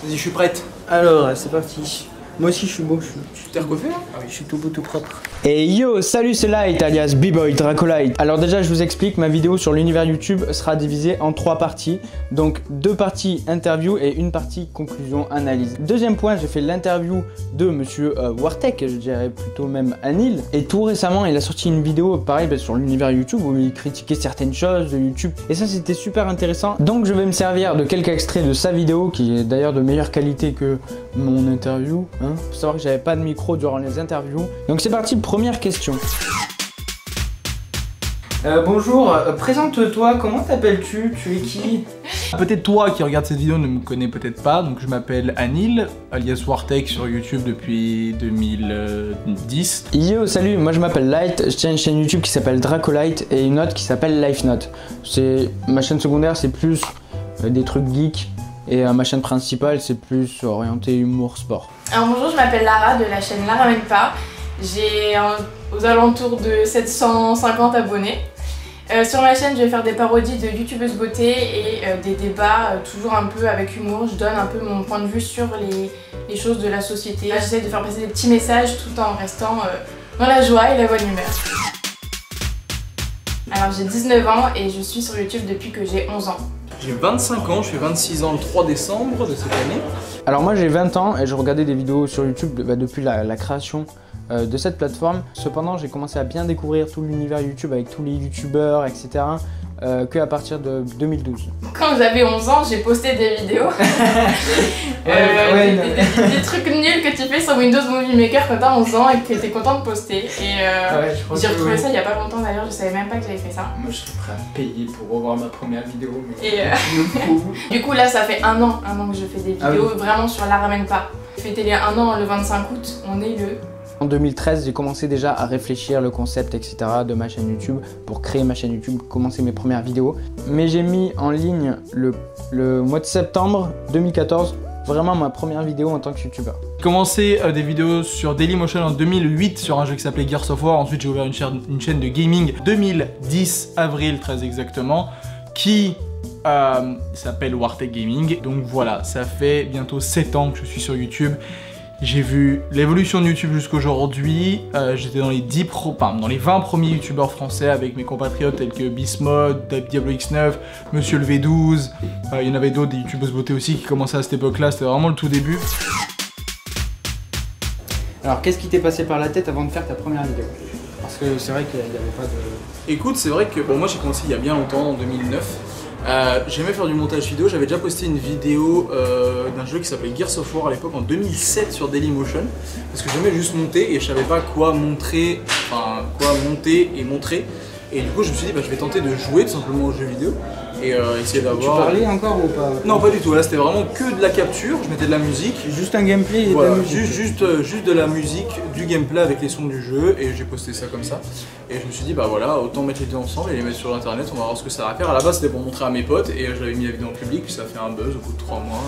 Vas-y, je suis prête. Alors, c'est parti. Moi aussi, je suis beau. Tu t'es recoiffé là? Ah oui, je suis tout beau, tout propre. Et yo, salut, c'est Light, alias B-Boy Dracolite. Alors déjà, je vous explique, ma vidéo sur l'univers YouTube sera divisée en 3 parties. Donc 2 parties interview et une partie conclusion, analyse. Deuxième point, j'ai fait l'interview de monsieur Wartek, je dirais plutôt même Anil. Et tout récemment, il a sorti une vidéo, pareil, sur l'univers YouTube, où il critiquait certaines choses de YouTube. Et ça, c'était super intéressant. Donc je vais me servir de quelques extraits de sa vidéo, qui est d'ailleurs de meilleure qualité que mon interview. Faut savoir que j'avais pas de micro durant les interviews. Donc c'est parti, première question. Bonjour, présente-toi, comment t'appelles-tu? Tu es qui? Peut-être toi qui regarde cette vidéo ne me connais peut-être pas, donc je m'appelle Anil, alias Wartek sur YouTube depuis 2010. Yo, salut, moi je m'appelle Light, je tiens une chaîne YouTube qui s'appelle Dracolite et une autre qui s'appelle LifeNote. Ma chaîne secondaire, c'est plus des trucs geeks. Et ma chaîne principale, c'est plus orienté humour, sport. Alors bonjour, je m'appelle Lara de la chaîne La Ramène Pas. J'ai aux alentours de 750 abonnés. Sur ma chaîne, je vais faire des parodies de youtubeuses beauté et des débats toujours un peu avec humour. Je donne un peu mon point de vue sur les choses de la société. J'essaie de faire passer des petits messages tout en restant dans la joie et la bonne humeur. Alors j'ai 19 ans et je suis sur YouTube depuis que j'ai 11 ans. J'ai 25 ans, je fais 26 ans le 3 décembre de cette année. Alors moi j'ai 20 ans et je regardais des vidéos sur YouTube depuis la création de cette plateforme. Cependant j'ai commencé à bien découvrir tout l'univers YouTube avec tous les youtubeurs, etc. Qu'à partir de 2012. Quand j'avais 11 ans, j'ai posté des vidéos. Des trucs nuls que tu fais sur Windows Movie Maker quand t'as 11 ans et que t'es content de poster. Et j'ai retrouvé ça il y a pas longtemps d'ailleurs, je savais même pas que j'avais fait ça. Moi je serais prêt à payer pour revoir ma première vidéo. Mais du coup là ça fait un an que je fais des vidéos vraiment sur La Ramène Pas. J'ai fêté les 1 an le 25 août, on est le... En 2013, j'ai commencé déjà à réfléchir le concept, etc. de ma chaîne YouTube pour créer ma chaîne YouTube, commencer mes premières vidéos. Mais j'ai mis en ligne le mois de septembre 2014, vraiment ma première vidéo en tant que YouTuber. J'ai commencé des vidéos sur Dailymotion en 2008 sur un jeu qui s'appelait Gears of War. Ensuite, j'ai ouvert une chaîne de gaming 2010, avril très exactement, qui s'appelle Wartek Gaming. Donc voilà, ça fait bientôt 7 ans que je suis sur YouTube. J'ai vu l'évolution de YouTube jusqu'aujourd'hui. J'étais dans les 20 premiers youtubeurs français avec mes compatriotes tels que Bismod, Diablo X9, Monsieur le V12. Il y en avait d'autres, des youtubeuses beauté aussi qui commençaient à cette époque-là. C'était vraiment le tout début. Alors qu'est-ce qui t'est passé par la tête avant de faire ta première vidéo? Parce que c'est vrai qu'il n'y avait pas de... Écoute, c'est vrai que moi j'ai commencé il y a bien longtemps, en 2009. J'aimais faire du montage vidéo, j'avais déjà posté une vidéo d'un jeu qui s'appelait Gears of War à l'époque en 2007 sur Dailymotion parce que j'aimais juste monter et je savais pas quoi montrer, quoi monter et montrer, et du coup je me suis dit je vais tenter de jouer tout simplement aux jeux vidéo et essayer d'avoir... Tu parlais encore ou pas? Non, pas du tout, là c'était vraiment que de la capture, je mettais de la musique. Juste un gameplay et voilà, de la musique. Juste de la musique, du gameplay avec les sons du jeu, et j'ai posté ça comme ça. Et je me suis dit voilà, autant mettre les deux ensemble et les mettre sur internet, on va voir ce que ça va faire. À la base c'était pour montrer à mes potes et je l'avais mis la vidéo en public, puis ça a fait un buzz au bout de 3 mois.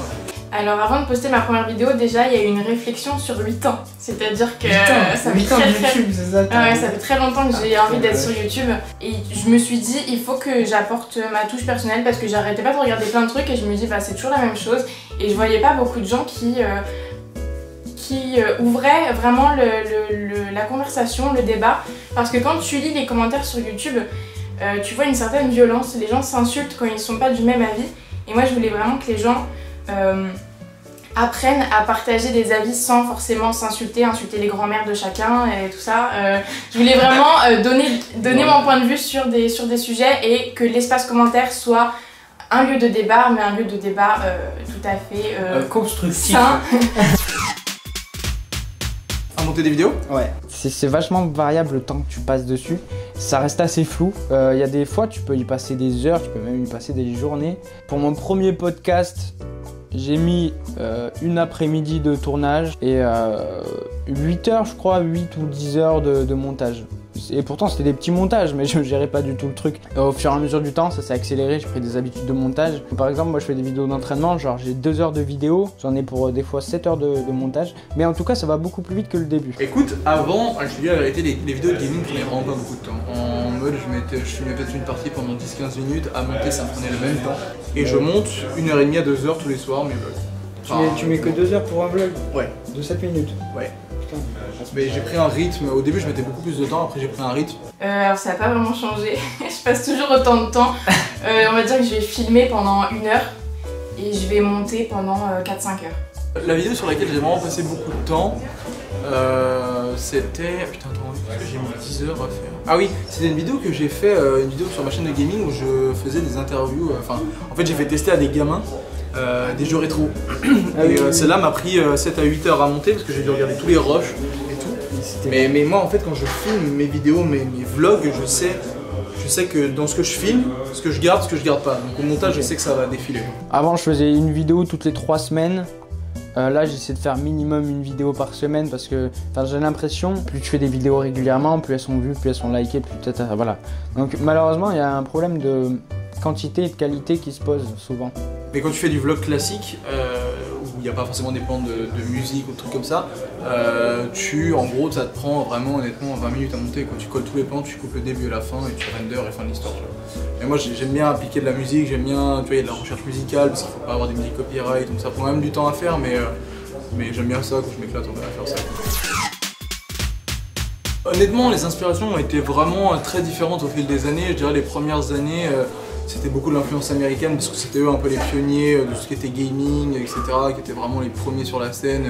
Alors avant de poster ma première vidéo, déjà il y a eu une réflexion sur 8 ans. C'est-à-dire que ça fait très longtemps que j'ai envie d'être sur YouTube. Et je me suis dit il faut que j'apporte ma touche personnelle parce que j'arrêtais pas de regarder plein de trucs et je me dis c'est toujours la même chose. Et je voyais pas beaucoup de gens qui ouvraient vraiment la conversation, le débat. Parce que quand tu lis les commentaires sur YouTube, tu vois une certaine violence. Les gens s'insultent quand ils sont pas du même avis. Et moi je voulais vraiment que les gens apprennent à partager des avis sans forcément s'insulter, insulter les grands-mères de chacun et tout ça. Je voulais vraiment donner mon point de vue sur des sujets et que l'espace commentaire soit un lieu de débat, mais un lieu de débat tout à fait constructif. Sain. À monter des vidéos? Ouais. C'est vachement variable le temps que tu passes dessus. Ça reste assez flou. Il y a des fois, tu peux y passer des heures, tu peux même y passer des journées. Pour mon premier podcast, j'ai mis une après-midi de tournage et 8 heures, je crois, 8 ou 10 heures de montage. Et pourtant c'était des petits montages, mais je gérais pas du tout le truc. Au fur et à mesure du temps, ça s'est accéléré, j'ai pris des habitudes de montage. Par exemple, moi je fais des vidéos d'entraînement, genre j'ai 2 heures de vidéo, j'en ai pour des fois 7 heures de montage. Mais en tout cas, ça va beaucoup plus vite que le début. Écoute, avant, je te dis la vérité, les vidéos de gaming prenaient vraiment pas beaucoup de temps. En mode, je filmais peut-être une partie pendant 10-15 minutes, à monter ça me prenait le même temps. Et je monte 1h30 à 2 heures tous les soirs, mais Tu mets que 2 heures pour un vlog? Ouais. De 7 minutes? Ouais. Putain. Mais j'ai pris un rythme, au début je mettais beaucoup plus de temps, après j'ai pris un rythme. Alors ça n'a pas vraiment changé, je passe toujours autant de temps. On va dire que je vais filmer pendant 1 heure et je vais monter pendant 4-5 heures. La vidéo sur laquelle j'ai vraiment passé beaucoup de temps, c'était... Putain attends, j'ai mis 10 heures à faire. Ah oui, c'était une vidéo que j'ai fait, une vidéo sur ma chaîne de gaming où je faisais des interviews, en fait j'ai fait tester à des gamins des jeux rétro. Et celle-là m'a pris 7 à 8 heures à monter parce que j'ai dû regarder tous les rushs et tout. Mais moi en fait quand je filme mes vidéos, mes vlogs, je sais que dans ce que je filme, ce que je garde pas. Donc au montage je sais que ça va défiler. Avant je faisais une vidéo toutes les 3 semaines. Là j'essaie de faire minimum une vidéo par semaine parce que j'ai l'impression plus tu fais des vidéos régulièrement, plus elles sont vues, plus elles sont likées, plus peut-être voilà. Donc malheureusement il y a un problème de quantité et de qualité qui se pose souvent. Mais quand tu fais du vlog classique, où il n'y a pas forcément des plans de musique ou de trucs comme ça, en gros ça te prend vraiment honnêtement 20 minutes à monter. Quand tu colles tous les plans, tu coupes le début et la fin et tu render et fin de l'histoire. Mais moi j'aime bien appliquer de la musique, j'aime bien, tu vois, il y a de la recherche musicale parce qu'il faut pas avoir des musiques copyright, donc ça prend même du temps à faire, mais j'aime bien ça quand je m'éclate à faire ça. Honnêtement, les inspirations ont été vraiment très différentes au fil des années. Je dirais les premières années, c'était beaucoup de l'influence américaine parce que c'était eux un peu les pionniers de tout ce qui était gaming, etc. qui étaient vraiment les premiers sur la scène.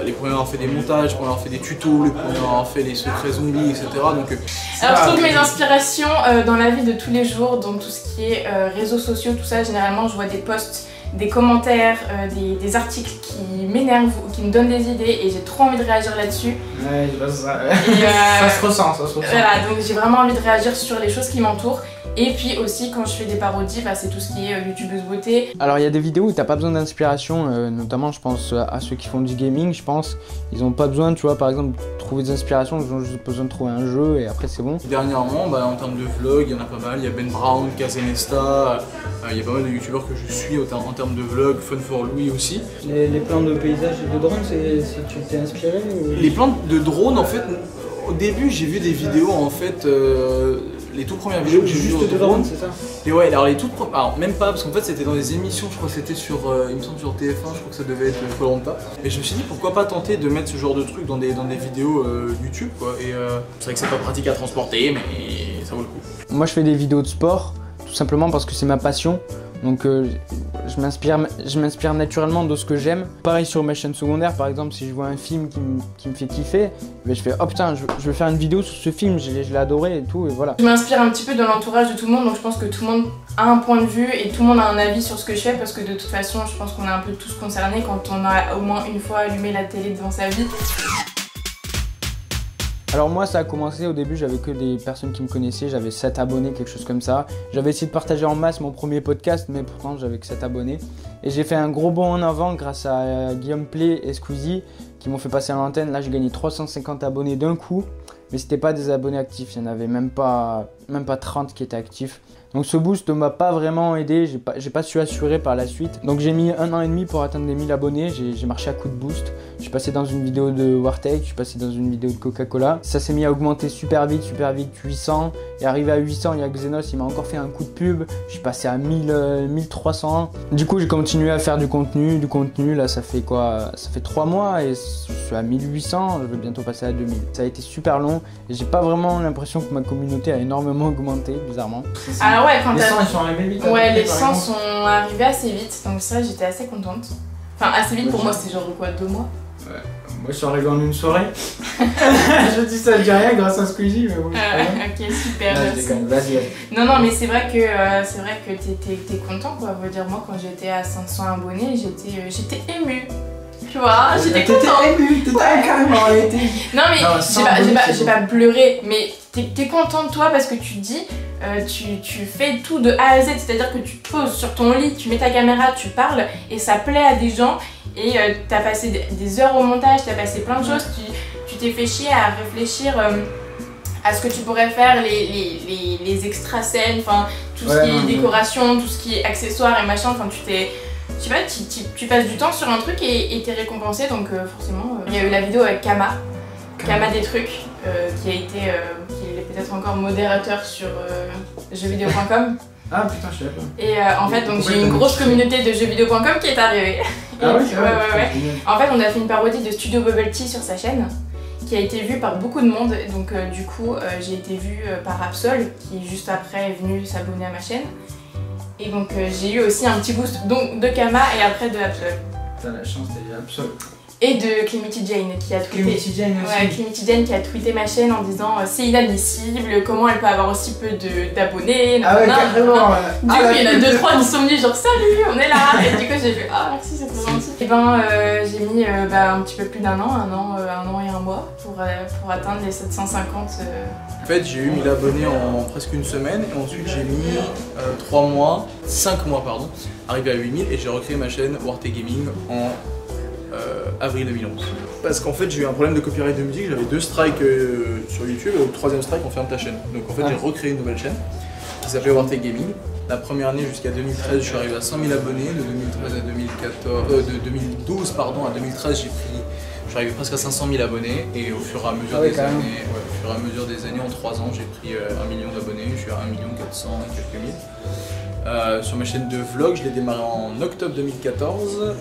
Les premiers à avoir fait des montages, les premiers à avoir fait des tutos, les premiers à avoir fait les secrets zombies, etc. Donc, alors je trouve que mes inspirations dans la vie de tous les jours, donc tout ce qui est réseaux sociaux, tout ça, généralement je vois des posts, des commentaires, des articles qui m'énervent ou qui me donnent des idées et j'ai trop envie de réagir là-dessus. Ouais, je vois ça. Et, ça se ressent, ça se ressent. Voilà, donc j'ai vraiment envie de réagir sur les choses qui m'entourent. Et puis aussi quand je fais des parodies, c'est tout ce qui est youtubeuse beauté. Alors il y a des vidéos où t'as pas besoin d'inspiration, notamment je pense à ceux qui font du gaming, je pense. Ils ont pas besoin, tu vois, par exemple, de trouver des inspirations, ils ont juste besoin de trouver un jeu et après c'est bon. Dernièrement, en termes de vlog, il y en a pas mal. Il y a Ben Brown, Kazenesta, il y a pas mal de youtubeurs que je suis en termes de vlog, Fun for Louis aussi. Les plans de paysages et de drones, tu t'es inspiré ou... Les plans de drones, en fait, au début j'ai vu des vidéos en fait. Les toutes premières vidéos que j'ai vues de drone, c'est ça? Et ouais, alors les toutes premières, alors même pas, parce qu'en fait c'était dans des émissions, je crois que c'était sur, il me semble sur TF1, je crois que ça devait être Koh-Lanta. Et je me suis dit pourquoi pas tenter de mettre ce genre de truc dans des vidéos YouTube quoi. Et c'est vrai que c'est pas pratique à transporter, mais ça vaut le coup. Moi je fais des vidéos de sport, tout simplement parce que c'est ma passion. Donc je m'inspire naturellement de ce que j'aime. Pareil sur mes chaînes secondaires, par exemple, si je vois un film qui me fait kiffer, je fais oh putain, je vais faire une vidéo sur ce film, je l'ai adoré et tout, et voilà. Je m'inspire un petit peu de l'entourage de tout le monde, donc je pense que tout le monde a un point de vue et tout le monde a un avis sur ce que je fais parce que de toute façon, je pense qu'on est un peu tous concernés quand on a au moins une fois allumé la télé devant sa vie. Alors moi ça a commencé au début, j'avais que des personnes qui me connaissaient, j'avais 7 abonnés, quelque chose comme ça. J'avais essayé de partager en masse mon premier podcast mais pourtant j'avais que 7 abonnés. Et j'ai fait un gros bond en avant grâce à Guillaume Play et Squeezie qui m'ont fait passer à l'antenne. Là j'ai gagné 350 abonnés d'un coup, mais c'était pas des abonnés actifs, il y en avait même pas 30 qui étaient actifs. Donc ce boost ne m'a pas vraiment aidé, j'ai pas su assurer par la suite. Donc j'ai mis 1 an et demi pour atteindre les 1000 abonnés, j'ai marché à coup de boost. Je suis passé dans une vidéo de Wartech, je suis passé dans une vidéo de Coca-Cola. Ça s'est mis à augmenter super vite, 800. Et arrivé à 800, il y a Xenos, il m'a encore fait un coup de pub. Je suis passé à 1300. Du coup j'ai continué à faire du contenu. Là ça fait quoi? Ça fait 3 mois et je suis à 1800, je vais bientôt passer à 2000. Ça a été super long et j'ai pas vraiment l'impression que ma communauté a énormément augmenté, bizarrement. Alors ouais, quand les 100 ils sont arrivés vite. Ouais, les 100 sont arrivés assez vite, donc ça j'étais assez contente. Enfin assez vite pour moi, c'était genre quoi, 2 mois? Ouais. Moi je suis arrivé en une soirée. Je dis ça, je dis rien grâce à Squeezie, mais bon. Ok, super. Vas-y. Non, mais c'est vrai que t'es content quoi. Je veux dire, moi quand j'étais à 500 abonnés, j'étais émue. Tu vois, j'étais contente. T'étais émue, t'étais carrément été. Non mais j'ai pas pleuré, mais t'es contente toi parce que tu te dis, tu fais tout de A à Z, c'est-à-dire que tu te poses sur ton lit, tu mets ta caméra, tu parles et ça plaît à des gens et t'as passé des heures au montage, t'as passé plein de choses, tu t'es fait chier à réfléchir à ce que tu pourrais faire, les extra scènes, enfin tout ce qui est décoration, tout ce qui est accessoires et machin, enfin je sais pas, tu passes du temps sur un truc et t'es récompensé, donc forcément. Il y a eu la vidéo avec Kama des trucs, qui est peut-être encore modérateur sur jeuxvideo.com. Ah putain, je savais pas. Et en fait, donc j'ai une grosse communauté de jeuxvideo.com qui est arrivée. Ah ouais, ouais. En fait, on a fait une parodie de Studio Bubble Tea sur sa chaîne, qui a été vue par beaucoup de monde. Donc du coup, j'ai été vue par Absol, qui juste après est venu s'abonner à ma chaîne. Et donc j'ai eu aussi un petit boost donc, de Kama et après de Absol. T'as la chance d'être Absol. Et de Clemity Jane qui a tweeté. Clemity Jane aussi. Ouais, Clemity Jane qui a tweeté ma chaîne en disant c'est inadmissible, comment elle peut avoir aussi peu d'abonnés. Ah ouais, carrément. Du coup, il y en a 2-3 qui sont venus genre salut, on est là. Et du coup, j'ai fait ah merci, c'est trop gentil. Et ben, j'ai mis un petit peu plus d'un an, un an et un mois pour atteindre les 750. En fait, j'ai eu 1000 abonnés en presque une semaine et ensuite j'ai mis 5 mois, arrivé à 8000 et j'ai recréé ma chaîne Warte Gaming en avril 2011. Parce qu'en fait j'ai eu un problème de copyright de musique, j'avais 2 strikes sur YouTube et au 3e strike on ferme ta chaîne. Donc en fait j'ai recréé une nouvelle chaîne qui s'appelait Warte Gaming. La première année jusqu'à 2013 je suis arrivé à 100 000 abonnés, de 2012 à 2013 je suis arrivé presque à 500 000 abonnés et au fur et à mesure des années, en 3 ans j'ai pris 1 million d'abonnés, je suis à 1 400 000 et quelques mille. Sur ma chaîne de vlog, je l'ai démarré en octobre 2014.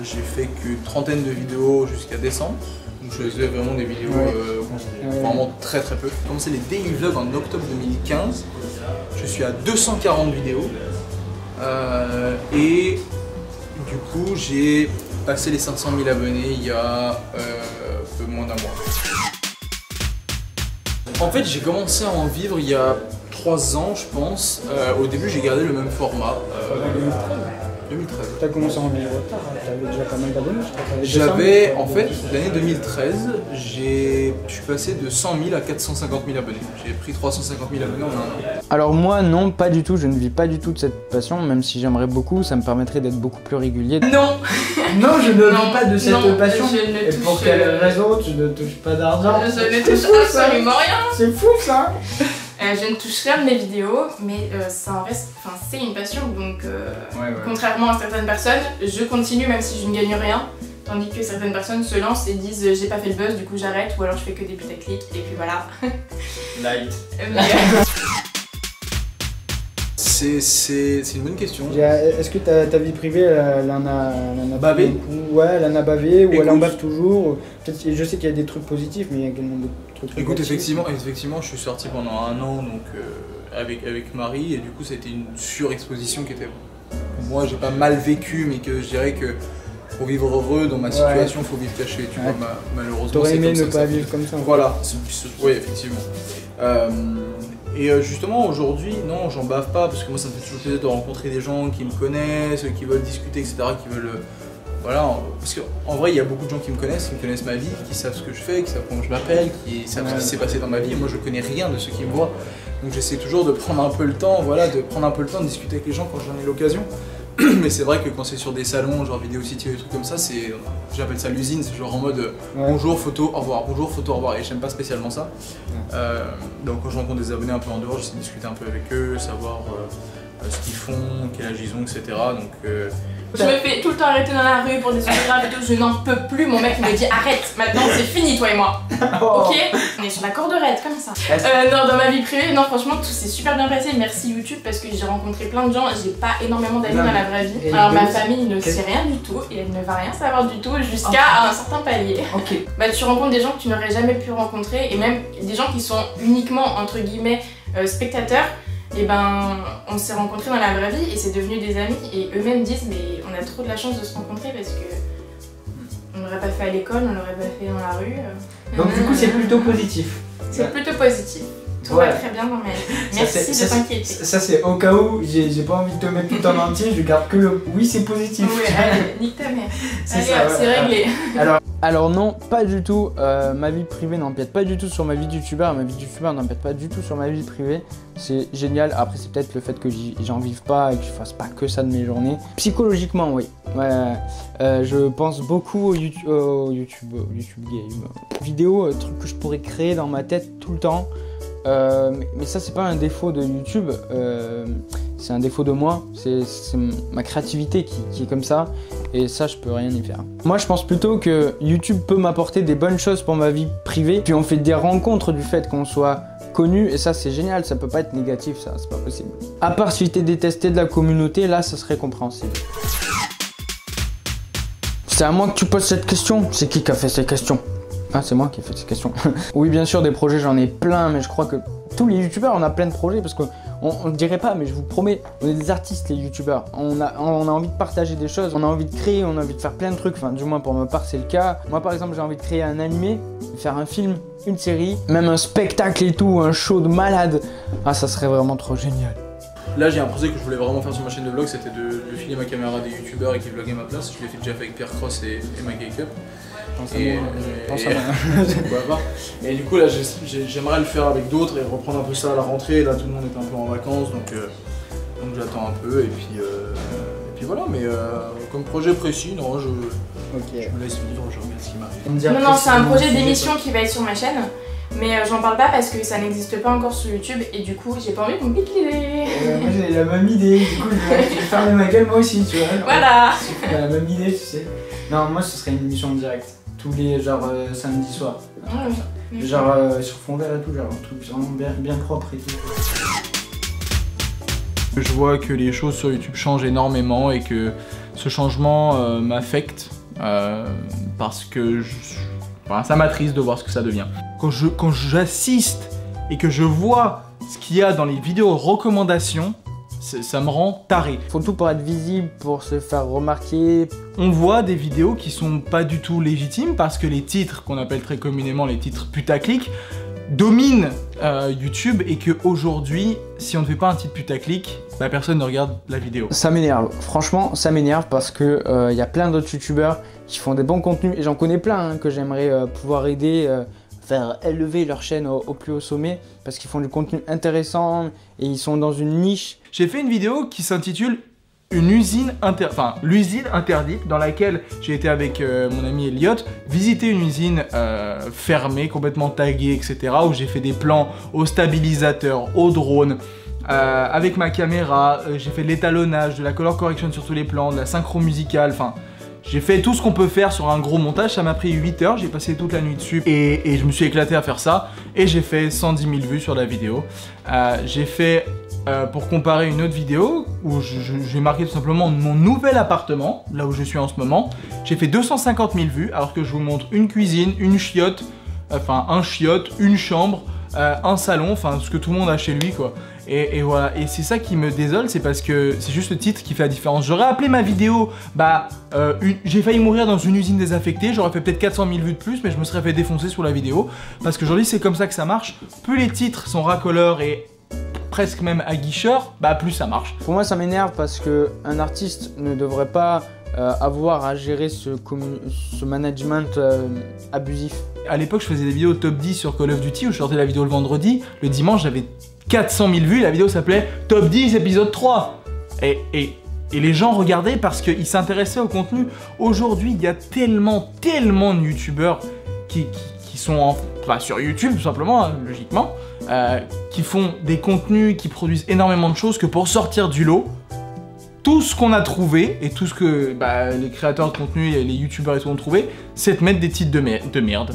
J'ai fait qu'une trentaine de vidéos jusqu'à décembre. Donc je faisais vraiment des vidéos vraiment très peu. J'ai commencé les daily vlogs en octobre 2015. Je suis à 240 vidéos. Et du coup, j'ai passé les 500 000 abonnés il y a un peu moins d'un mois. En fait, j'ai commencé à en vivre il y a 3 ans, je pense. Au début, j'ai gardé le même format. 2013. T'as commencé en vivre tard, t'avais déjà pas mal d'abonnés, je crois. J'avais, en fait, l'année 2013, je suis passé de 100 000 à 450 000 abonnés. J'ai pris 350 000 abonnés en un an. Alors moi, non, pas du tout, je ne vis pas du tout de cette passion, même si j'aimerais beaucoup, ça me permettrait d'être beaucoup plus régulier. Non. Non, je ne vis pas de cette passion. Je ne Et pour quelle raison tu ne touches pas d'argent? Je ne touche absolument rien. C'est fou ça. Je ne touche rien de mes vidéos, mais ça en reste, c'est une passion, donc contrairement à certaines personnes, je continue même si je ne gagne rien, tandis que certaines personnes se lancent et disent j'ai pas fait le buzz, du coup j'arrête, ou alors je fais que des putaclics, et puis voilà. Light. C'est une bonne question. Est-ce que ta vie privée, elle en a bavé? Ouais, elle en a bavé, ou écoute, elle en bave toujours. Je sais qu'il y a des trucs positifs, mais il y a également des trucs négatifs. Écoute, effectivement, je suis sorti pendant un an donc, avec Marie, et du coup, ça a été une surexposition qui était... Moi, j'ai pas mal vécu, mais que je dirais que pour vivre heureux dans ma situation, faut vivre caché, tu vois, malheureusement. T'aurais aimé ne pas vivre comme ça. Voilà, oui, effectivement. Et justement aujourd'hui, non, j'en bave pas parce que moi ça me fait toujours plaisir de rencontrer des gens qui me connaissent, qui veulent discuter, etc. Qui veulent. Voilà, parce qu'en vrai il y a beaucoup de gens qui me connaissent ma vie, qui savent ce que je fais, qui savent comment je m'appelle, qui savent ce qui s'est passé dans ma vie. Et moi je connais rien de ceux qui me voient. Donc j'essaie toujours de prendre un peu le temps, de discuter avec les gens quand j'en ai l'occasion. Mais c'est vrai que quand c'est sur des salons, genre Vidéo City ou des trucs comme ça, j'appelle ça l'usine, c'est genre en mode bonjour, photo, au revoir, bonjour, photo, au revoir, et j'aime pas spécialement ça. Donc quand je rencontre des abonnés un peu en dehors, j'essaie de discuter un peu avec eux, savoir ce qu'ils font, quel âge ils ont, etc. Donc, je me fais tout le temps arrêter dans la rue pour des autographes et tout, je n'en peux plus, mon mec me dit arrête, maintenant c'est fini toi et moi. Ok. On est sur la corde raide comme ça. Non, dans ma vie privée, non franchement tout s'est super bien passé, merci YouTube parce que j'ai rencontré plein de gens, j'ai pas énormément d'amis dans la vraie vie. Alors ma famille ne sait rien du tout et elle ne va rien savoir du tout jusqu'à un certain palier. Ok. Bah tu rencontres des gens que tu n'aurais jamais pu rencontrer et même des gens qui sont uniquement entre guillemets spectateurs. Et ben on s'est rencontrés dans la vraie vie et c'est devenu des amis et eux-mêmes disent mais on a trop de la chance de se rencontrer parce que on l'aurait pas fait à l'école, on l'aurait pas fait dans la rue. Donc du coup c'est plutôt positif. C'est plutôt positif. Tout va très bien dans ma vie. Merci de t'inquiéter. Ça c'est au cas où j'ai pas envie de te mettre tout en entier, je garde que le oui c'est positif. Oui, allez, nique ta mère. Allez, c'est réglé. Alors non, pas du tout, ma vie privée n'empiète pas du tout sur ma vie de youtubeur, ma vie de youtubeur n'empiète pas du tout sur ma vie privée, c'est génial. Après c'est peut-être le fait que j'en vive pas et que je fasse pas que ça de mes journées. Psychologiquement oui, je pense beaucoup au YouTube Game, vidéos, trucs que je pourrais créer dans ma tête tout le temps. Mais ça c'est pas un défaut de YouTube, c'est un défaut de moi, c'est ma créativité qui est comme ça et ça je peux rien y faire. Moi je pense plutôt que YouTube peut m'apporter des bonnes choses pour ma vie privée, puis on fait des rencontres du fait qu'on soit connu et ça c'est génial, ça peut pas être négatif ça, c'est pas possible. À part si t'es détesté de la communauté, là ça serait compréhensible. C'est à moi que tu poses cette question. C'est qui a fait ces questions? Ah, c'est moi qui ai fait ces questions. Oui, bien sûr, des projets, j'en ai plein, mais je crois que tous les youtubeurs, on a plein de projets parce qu'on ne dirait pas, mais je vous promets, on est des artistes, les youtubeurs. On a envie de partager des choses, on a envie de créer, on a envie de faire plein de trucs. Enfin, du moins pour ma part, c'est le cas. Moi, par exemple, j'ai envie de créer un animé, de faire un film, une série, même un spectacle et tout, un show de malade. Ah, ça serait vraiment trop génial. Là, j'ai un projet que je voulais vraiment faire sur ma chaîne de vlog, c'était de filer ma caméra des youtubeurs et qui vloguaient ma place. Je l'ai fait déjà avec Pierre Cross et Mike Cup. Et du coup, là, j'aimerais le faire avec d'autres et reprendre un peu ça à la rentrée. Là, tout le monde est un peu en vacances, donc j'attends un peu. Et puis voilà, mais comme projet précis, non, je me laisse vivre, je regarde ce qui m'arrive. Non, c'est un projet d'émission qui va être sur ma chaîne. Mais j'en parle pas parce que ça n'existe pas encore sur YouTube et du coup j'ai pas envie qu'on me pique l'idée. Moi j'ai la même idée, du coup je vais faire ma gueule moi aussi, tu vois. Voilà. J'ai la même idée, tu sais. Non, moi ce serait une émission en direct, tous les genre samedi soir. Genre sur fond vert et tout, genre un truc vraiment bien propre et tout. Je vois que les choses sur YouTube changent énormément et que ce changement m'affecte parce que ça m'attriste de voir ce que ça devient. Quand j'assiste et que je vois ce qu'il y a dans les vidéos recommandations, ça me rend taré. Faut tout pour être visible, pour se faire remarquer. On voit des vidéos qui sont pas du tout légitimes parce que les titres, qu'on appelle très communément les titres putaclic, dominent YouTube et qu'aujourd'hui, si on ne fait pas un titre putaclic, bah, personne ne regarde la vidéo. Ça m'énerve, franchement ça m'énerve parce que y a plein d'autres youtubeurs qui font des bons contenus et j'en connais plein que j'aimerais pouvoir aider, faire élever leur chaîne au plus haut sommet parce qu'ils font du contenu intéressant et ils sont dans une niche. J'ai fait une vidéo qui s'intitule l'usine interdite, dans laquelle j'ai été avec mon ami Elliot visiter une usine fermée, complètement taguée, etc. où j'ai fait des plans au stabilisateur, au drone, avec ma caméra, j'ai fait de l'étalonnage, de la color correction sur tous les plans, de la synchro musicale, enfin j'ai fait tout ce qu'on peut faire sur un gros montage. Ça m'a pris 8 heures, j'ai passé toute la nuit dessus et je me suis éclaté à faire ça et j'ai fait 110 000 vues sur la vidéo. J'ai fait pour comparer une autre vidéo où j'ai marqué tout simplement mon nouvel appartement, là où je suis en ce moment. J'ai fait 250 000 vues alors que je vous montre une cuisine, une chiotte, enfin un chiotte, une chambre, un salon, enfin ce que tout le monde a chez lui quoi. Et voilà, et c'est ça qui me désole, c'est parce que c'est juste le titre qui fait la différence. J'aurais appelé ma vidéo, j'ai failli mourir dans une usine désaffectée, j'aurais fait peut-être 400 000 vues de plus, mais je me serais fait défoncer sur la vidéo. Parce qu'aujourd'hui c'est comme ça que ça marche, plus les titres sont racoleurs et presque même aguicheurs, plus ça marche. Pour moi ça m'énerve parce qu'un artiste ne devrait pas avoir à gérer ce management abusif. À l'époque je faisais des vidéos top 10 sur Call of Duty où je sortais la vidéo le vendredi, le dimanche j'avais 400 000 vues, la vidéo s'appelait Top 10 épisode 3 et les gens regardaient parce qu'ils s'intéressaient au contenu. Aujourd'hui il y a tellement de youtubeurs qui sont sur YouTube tout simplement, hein, logiquement, qui font des contenus, qui produisent énormément de choses que pour sortir du lot, tout ce qu'on a trouvé et tout ce que les créateurs de contenu et les youtubeurs et tout ont trouvé, c'est de mettre des titres de merde.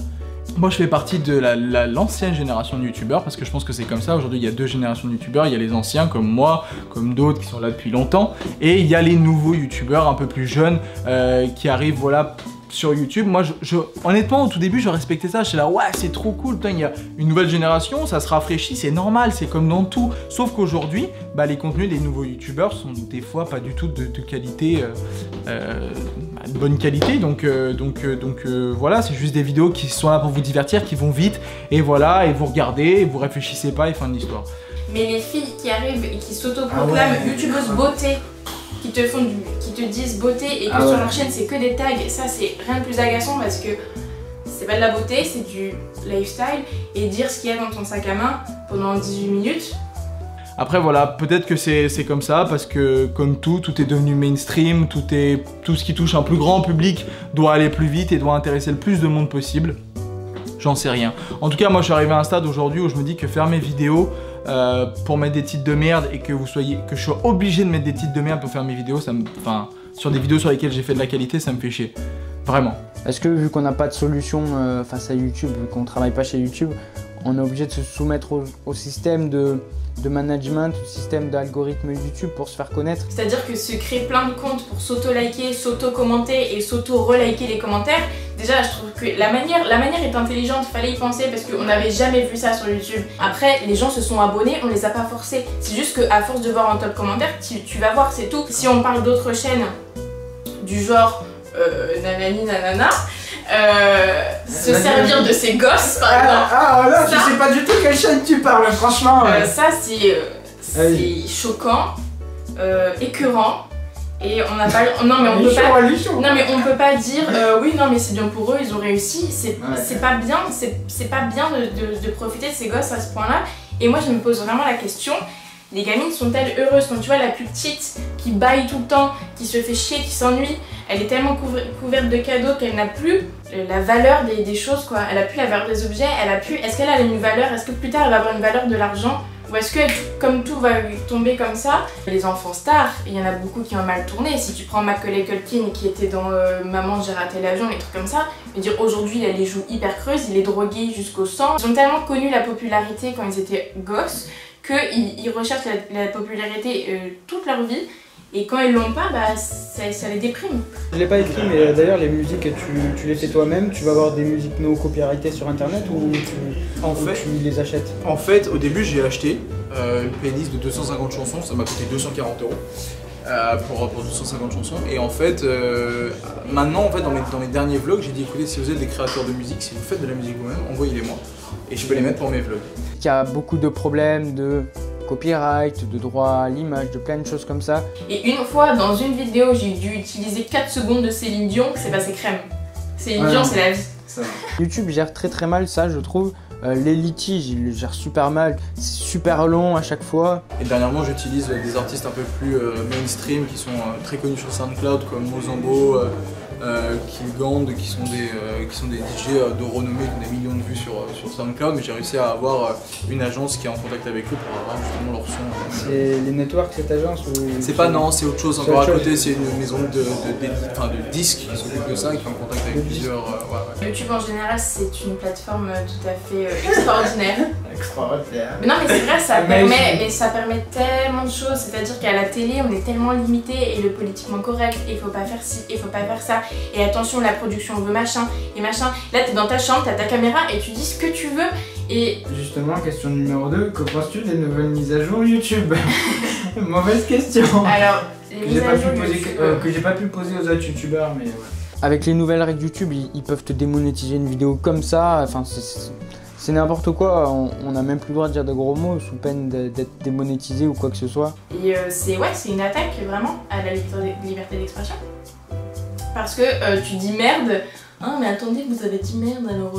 Moi je fais partie de l'ancienne génération de youtubeurs parce que je pense que c'est comme ça. Aujourd'hui il y a deux générations de youtubeurs, il y a les anciens comme moi, comme d'autres qui sont là depuis longtemps, et il y a les nouveaux youtubeurs un peu plus jeunes qui arrivent voilà sur YouTube. Moi honnêtement au tout début je respectais ça, j'étais là ouais c'est trop cool, putain il y a une nouvelle génération, ça se rafraîchit, c'est normal, c'est comme dans tout. Sauf qu'aujourd'hui les contenus des nouveaux youtubeurs sont des fois pas du tout de qualité, de bonne qualité, donc voilà, c'est juste des vidéos qui sont là pour vous divertir, qui vont vite, et voilà, et vous regardez, et vous réfléchissez pas, et fin de l'histoire. Mais les filles qui arrivent et qui s'autoproclament youtubeuses beauté, qui te disent beauté et que sur leur chaîne c'est que des tags, ça c'est rien de plus agaçant parce que c'est pas de la beauté, c'est du lifestyle, et dire ce qu'il y a dans ton sac à main pendant 18 minutes. Après voilà, peut-être que c'est comme ça parce que comme tout est devenu mainstream, tout ce qui touche un plus grand public doit aller plus vite et doit intéresser le plus de monde possible. J'en sais rien. En tout cas moi je suis arrivé à un stade aujourd'hui où je me dis que faire mes vidéos pour mettre des titres de merde et que je sois obligé de mettre des titres de merde pour faire mes vidéos, sur des vidéos sur lesquelles j'ai fait de la qualité, ça me fait chier. Vraiment. Est-ce que vu qu'on n'a pas de solution face à YouTube, vu qu'on travaille pas chez YouTube, on est obligé de se soumettre au système de management, au système d'algorithme YouTube pour se faire connaître. C'est-à-dire que se créer plein de comptes pour s'auto-liker, s'auto-commenter et s'auto-reliker les commentaires, déjà je trouve que la manière est intelligente, il fallait y penser parce qu'on n'avait jamais vu ça sur YouTube. Après, les gens se sont abonnés, on les a pas forcés. C'est juste qu'à force de voir un top commentaire, tu vas voir, c'est tout. Si on parle d'autres chaînes du genre nanani nanana, se servir de ses gosses par exemple. Ah là, je sais pas du tout quelle chaîne tu parles, franchement. Ça c'est choquant, écœurant. Et on n'a pas. Non mais on peut pas. Non mais on peut pas dire oui non mais c'est bien pour eux, ils ont réussi. C'est pas bien, c'est pas bien de profiter de ces gosses à ce point-là. Et moi je me pose vraiment la question. Les gamines sont-elles heureuses quand tu vois la plus petite qui baille tout le temps, qui se fait chier, qui s'ennuie, elle est tellement couverte de cadeaux qu'elle n'a plus la valeur des choses quoi, elle a plus la valeur des objets, est-ce qu'elle a une valeur, est-ce que plus tard elle va avoir une valeur de l'argent ou est-ce que comme tout va tomber comme ça, les enfants stars, il y en a beaucoup qui ont mal tourné, si tu prends Macaulay Culkin qui était dans Maman j'ai raté l'avion, les trucs comme ça, je veux dire aujourd'hui elle les joue hyper creuses, il est drogué jusqu'au sang, ils ont tellement connu la popularité quand ils étaient gosses, qu'ils recherchent la popularité toute leur vie et quand ils l'ont pas, bah, ça les déprime. Je l'ai pas écrit mais d'ailleurs les musiques tu les fais toi-même, tu vas avoir des musiques no copyrightées sur internet ou tu les achètes? En fait au début j'ai acheté une playlist de 250 chansons, ça m'a coûté 240 € pour 250 chansons et en fait maintenant en fait dans mes derniers vlogs j'ai dit écoutez si vous êtes des créateurs de musique, si vous faites de la musique vous-même, envoyez-les moi et je peux les mettre pour mes vlogs. Il y a beaucoup de problèmes de copyright, de droit à l'image, de plein de choses comme ça. Et une fois dans une vidéo j'ai dû utiliser 4 secondes de Céline Dion, c'est passé crème. Céline Dion c'est la vie. YouTube gère très mal ça je trouve. Les litiges, ils le gèrent super mal, c'est super long à chaque fois. Et dernièrement, j'utilise des artistes un peu plus mainstream qui sont très connus sur SoundCloud comme Mozambo, Killgand, qui sont des DJ de renommée qui ont des millions de vues sur SoundCloud, mais j'ai réussi à avoir une agence qui est en contact avec eux pour avoir justement leur son. C'est les networks cette agence ou... C'est pas non, c'est autre chose encore à côté, c'est une maison de disques qui s'occupe de ça et qui est en contact avec plusieurs... YouTube en général c'est une plateforme tout à fait extraordinaire. Extraordinaire. Mais non mais c'est vrai, ça permet tellement de choses, c'est-à-dire qu'à la télé on est tellement limité et le politiquement correct, il faut pas faire ci, il faut pas faire ça, et attention la production veut machin et machin. Là t'es dans ta chambre, t'as ta caméra et tu dis ce que tu veux et... Justement, question numéro 2, que penses-tu des nouvelles mises à jour YouTube? Mauvaise question. Alors, les mises à jour que j'ai pas pu poser aux autres youtubeurs mais ouais. Avec les nouvelles règles YouTube, ils peuvent te démonétiser une vidéo comme ça, enfin c'est n'importe quoi, on n'a même plus le droit de dire de gros mots sous peine d'être démonétisé ou quoi que ce soit. Et c'est une attaque vraiment à la liberté d'expression. Parce que tu dis merde, hein, mais attendez, vous avez dit merde, alors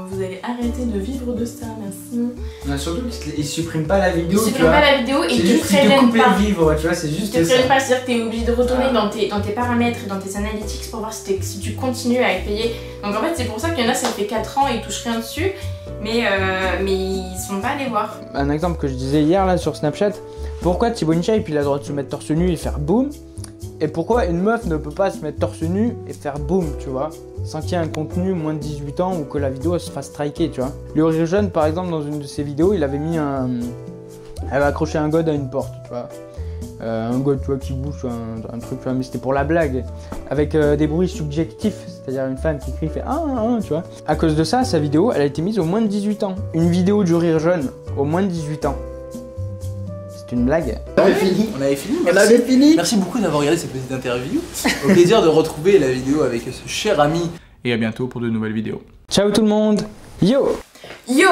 vous allez arrêter de vivre de ça, merci. Non, surtout qu'ils suppriment pas la vidéo. Ils suppriment pas la vidéo et ils te préviennent pas. Vivre, tu vois, c'est juste ça. Ils te préviennent pas, c'est-à-dire que t'es obligé de retourner dans tes paramètres et dans tes analytics pour voir si tu continues à être payé. Donc en fait, c'est pour ça qu'il y en a, ça fait 4 ans et ils touchent rien dessus, mais ils sont pas allés voir. Un exemple que je disais hier là sur Snapchat, pourquoi Thibaut InShape il a le droit de se mettre torse nu et faire boum? Et pourquoi une meuf ne peut pas se mettre torse nu et faire boum, tu vois, sans qu'il y ait un contenu moins de 18 ans ou que la vidéo se fasse striker, tu vois. Léo Jeune, par exemple, dans une de ses vidéos, il avait mis elle avait accroché un god à une porte, tu vois. Un god, tu vois, qui bouge, un truc, tu vois, mais c'était pour la blague. Avec des bruits subjectifs, c'est-à-dire une femme qui crie, fait tu vois. À cause de ça, sa vidéo, elle a été mise au moins de 18 ans. Une vidéo du Rire Jeune, au moins de 18 ans. C'est une blague. On avait fini. On avait fini. Merci beaucoup d'avoir regardé cette petite interview. Au plaisir de retrouver la vidéo avec ce cher ami. Et à bientôt pour de nouvelles vidéos. Ciao tout le monde. Yo. Yo.